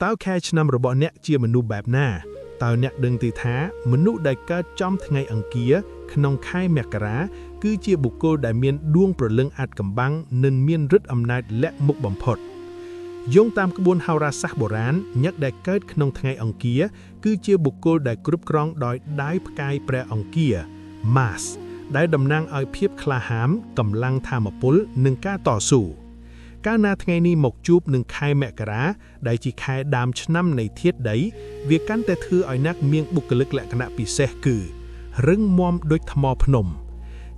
តើខែឆ្នាំរបស់អ្នកជាមនុស្សបែបណាតើអ្នកដឹងទេថាមនុស្សដែលកើតចំថ្ងៃអង្គារក្នុងខែមករាគឺជាបុគ្គលដែលមានដួងព្រលឹងអាចកំបាំងនិងមានឫទ្ធិអំណាចលាក់មុខបំផុតយោងតាមក្បួនហោរាសាស្ត្របុរាណអ្នកដែលកើតក្នុងថ្ងៃអង្គារគឺជាបុគ្គលដែលគ្រប់គ្រងដោយដៃផ្កាយព្រះអង្គារ Mars ដែលតំណាងឲ្យភាពក្លាហានកម្លាំងថាមពលនិងការតស៊ូកាលណាថ្ងៃនេះមកជួបនឹងខែមករាដែលជាខែដើមឆ្នាំនៃធាតុដីវាកាន់តែធ្វើឲ្យអ្នកមានបុគ្គលិកលក្ខណៈពិសេសគឺរឹងមាំដូចថ្មភ្នំ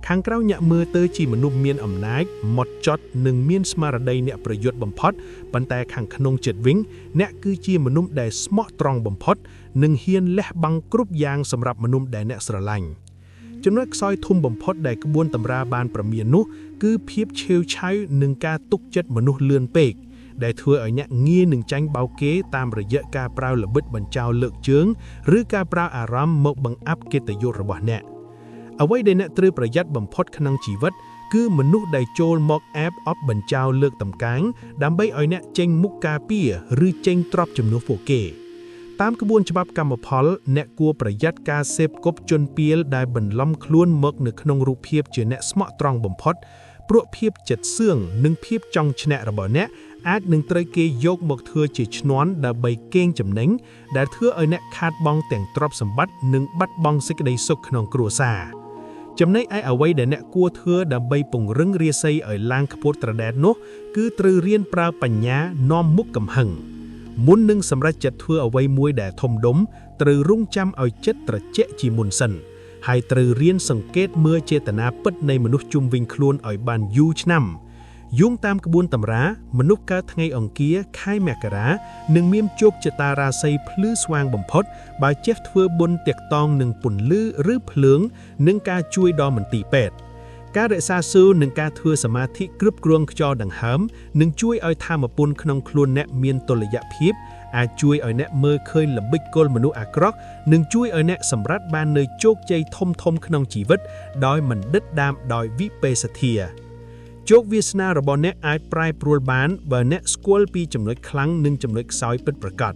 ខាងក្រៅអ្នកមើលទៅជាមនុស្សមានអំណាចម៉ត់ចត់និងមានស្មារតីអ្នកប្រយុទ្ធបំផុតប៉ុន្តែខាងក្នុងចិត្តវិញអ្នកគឺជាមនុស្សដែលស្មោះត្រង់បំផុតនិងហ៊ានលះបង់គ្រប់យ៉ាងសម្រាប់មនុស្សដែលអ្នកស្រឡាញ់ចំណុចខ្សោយធំបំផុតដែលក្បួនតម្រាបានប្រមាននោះគឺភាពឆេវឆាវនិងការទុកចិត្តមនុស្សលឿនពេកដែលធ្វើឲ្យអ្នកងាយនឹងចាញ់បោកគេតាមរយៈការប្រើល្បិចបញ្ចោលលើកជើងឬការប្រើអារម្មណ៍មកបង្អាប់កិត្តិយសរបស់អ្នកអ្វីដែលអ្នកត្រូវប្រយ័ត្នបំផុតក្នុងជីវិតគឺមនុស្សដែលចូលមកអែបអបបញ្ចោលលើកតម្កើងដើម្បីឲ្យអ្នកចេញមុខការពារឬចេញទ្រព្យជំនួសពួកគេតាមក្បួនច្បាប់កម្មផលអ្នកគួរប្រយ័ត្នការសេពគប់ជនពាលដែលបន្លំខ្លួនមកនៅក្នុងរូបភាពជាអ្នកស្មោះត្រង់បំផុតព្រោះភាពចិត្តសឿងនិងភាពចង់ឈ្នះរបស់អ្នកអាចនឹងត្រូវគេយកមកធ្វើជាឈ្នន់ដើម្បីកេងចំណេញដែលធ្វើឲ្យអ្នកខាតបង់ទាំងទ្រព្យសម្បត្តិនិងបាត់បង់សេចក្តីសុខក្នុងគ្រួសារចំណែកឯអ្វីដែលអ្នកគួរធ្វើដើម្បីពង្រឹងរាសីឲ្យឡើងខ្ពស់ត្រដែតនោះគឺត្រូវរៀនប្រើបញ្ញានាំមុខកំហឹងមុននឹងសម្រេចចិត្តធ្វើអ្វីមួយដែលធំដុំត្រូវរង់ចាំឲ្យចិត្តត្រជាក់ជាមុនសិនហើយត្រូវរៀនសង្កេតមើលចេតនាពិតនៃមនុស្សជុំវិញខ្លួនឲ្យបានយូរឆ្នាំយោងតាមក្បួនតម្រាមនុស្សកើតថ្ងៃអង្គារខែមករានឹងមានជោគជតារាសីភ្លឺស្វាងបំផុតបើចេះធ្វើបុណ្យទាក់ទងនឹងពន្លឺឬភ្លើងនិងការជួយដល់មន្ទីរពេទ្យការរក្សាសួរនិងការធ្វើសមាធិគ្រប់គ្រងខ្យល់ដង្ហើមនឹងជួយឲ្យថាមពលក្នុងខ្លួនអ្នកមានតុល្យភាពអាចជួយឲ្យអ្នកមើលឃើញល្បិចគល់មនុស្សអាក្រក់និងជួយឲ្យអ្នកសម្រេចបាននូវជោគជ័យធំៗក្នុងជីវិតដោយមិនដិតដាមដោយវិបេសធាជោគវាសនារបស់អ្នកអាចប្រែប្រួលបានបើអ្នកស្គាល់ពីចំណុចខ្លាំងនិងចំណុចខ្សោយពិតប្រាកដ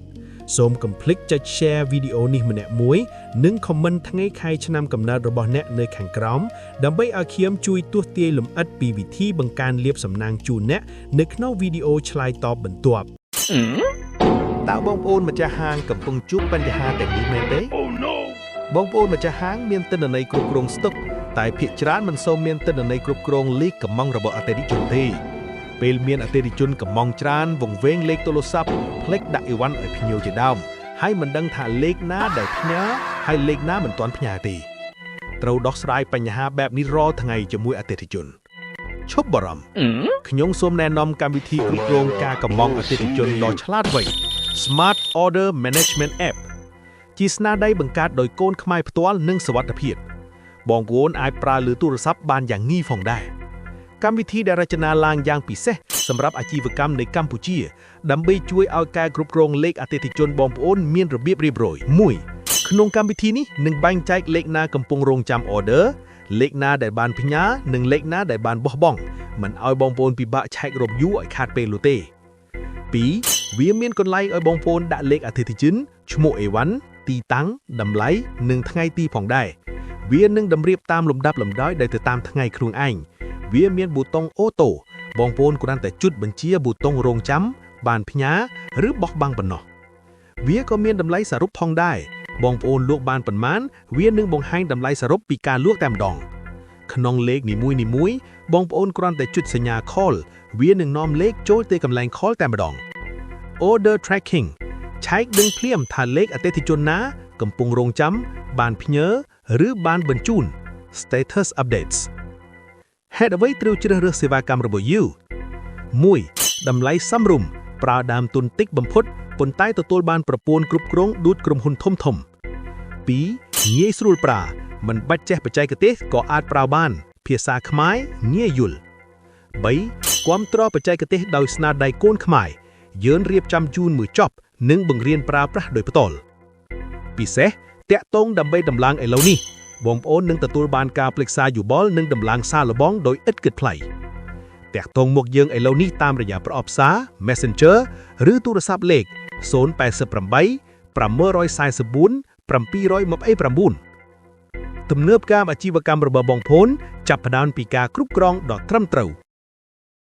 សូមកុំភ្លេចចុច share វីដេអូនេះម្នាក់មួយនិង comment ថ្ងៃខែឆ្នាំកំណើតរបស់អ្នកនៅខាងក្រោមដើម្បីឲ្យខ្ញុំជួយទស្សន៍ទាយលម្អិតពីវិធីបង្កើនលាភសំណាងជូនអ្នកនៅក្នុងវីដេអូឆ្លើយតបបន្ទាប់តើបងប្អូនម្ចាស់ហាងកំពុងជួបបញ្ហាទាំងនេះមែនទេ Oh no បងប្អូនម្ចាស់ហាងមានទិន្នន័យគ្រប់គ្រងស្តុកតែភាគច្រើនមិនសូវមានទិន្នន័យគ្រប់គ្រងលេខកំងរបស់អតិថិជនទេពេលមានអតិថិជនកំងច្រើនវង្វេងលេខទូរស័ព្ទផ្លេចដាក់អីវ៉ាន់ឲ្យភ្ញៀវជាដើមហើយមិនដឹងថាលេខណាដែលផ្ញើហើយលេខណាមិនទាន់ផ្ញើទេត្រូវដោះស្រាយបញ្ហាបែបនេះរាល់ថ្ងៃជាមួយអតិថិជនឈប់បារម្ភខ្ញុំសូមណែនាំកម្មវិធីគ្រប់គ្រងការកំងអតិថិជនដ៏ឆ្លាតវៃ Smart Order Management App ជាស្នាដៃបង្កើតដោយកូនខ្មែរផ្ទាល់និងសុវត្ថិភាពបងប្អូនអាចប្រើលើទូរស័ព្ទបានយ៉ាងងាយផងដែរកម្មវិធីដែលរចនាឡើងយ៉ាងពិសេសសម្រាប់អាជីវកម្មនៅកម្ពុជាដើម្បីជួយឲ្យការគ្រប់គ្រងលេខអតិថិជនបងប្អូនមានរបៀបរៀបរយ1ក្នុងកម្មវិធីនេះនឹងបែងចែកលេខណាកំពុងរងចាំ order លេខណាដែលបានផ្ញើនិងលេខណាដែលបានបោះបង់មិនឲ្យបងប្អូនពិបាកឆែករកយូរឲ្យខាតពេលនោះទេ2វាមានកន្លែងឲ្យបងប្អូនដាក់លេខអតិថិជនឈ្មោះអេវ៉ាន់ទីតាំងតម្លៃនិងថ្ងៃទីផងដែរវានឹងតម្រៀបតាមលំដាប់លំដោយដោយទៅតាមថ្ងៃខ្លួនឯងវាមានប៊ូតុងអូតូបងប្អូនគ្រាន់តែចុចបញ្ជាប៊ូតុងរងចាំបានផ្ញើឬបោះបង់ប៉ុណ្ណោះវាក៏មានតម្លៃសរុបផងដែរបងប្អូនលក់បានប៉ុន្មានវានឹងបង្ហាញតម្លៃសរុបពីការលក់តែម្ដងក្នុងលេខនីមួយៗបងប្អូនគ្រាន់តែចុចសញ្ញា call វានឹងនាំលេខចូលទៅកន្លែង call តែម្ដង order tracking ឆែកដឹងភ្លាមថាលេខអតិថិជនណាកំពុងរងចាំបានផ្ញើឬបានបញ្ជូន status updates ហេតុអ្វីត្រូវជ្រើសរើសសេវាកម្មរបស់ You 1. តម្លៃសមរម្យប្រើដើមទុនតិចបំផុតប៉ុន្តែទទួលបានប្រព័ន្ធគ្រប់គ្រងដូចក្រុមហ៊ុនធំៗ 2. ងាយស្រួលប្រើមិនបាច់ចេះបច្ចេកទេសក៏អាចប្រើបានភាសាខ្មែរងាយយល់ 3. គាំទ្របច្ចេកទេសដោយស្នាដៃកូនខ្មែរយើងរៀបចំជូនមួយចប់និងបង្រៀនប្រើប្រាស់ដោយផ្ទាល់ពិសេសតាក់ទងដើម្បីដំឡើងឥឡូវនេះបងប្អូននឹងទទួលបានការប្រឹក្សាយោបល់និងដំឡើងសារល្បងដោយឥតគិតថ្លៃតាក់ទងមកយើងឥឡូវនេះតាមរយៈប្រអប់សារ Messenger ឬទូរស័ព្ទលេខ ទំនើបកម្មអាជីវកម្មរបស់បងប្អូនចាប់ផ្ដើមពីការគ្រប់គ្រងដ៏ត្រឹមត្រូវ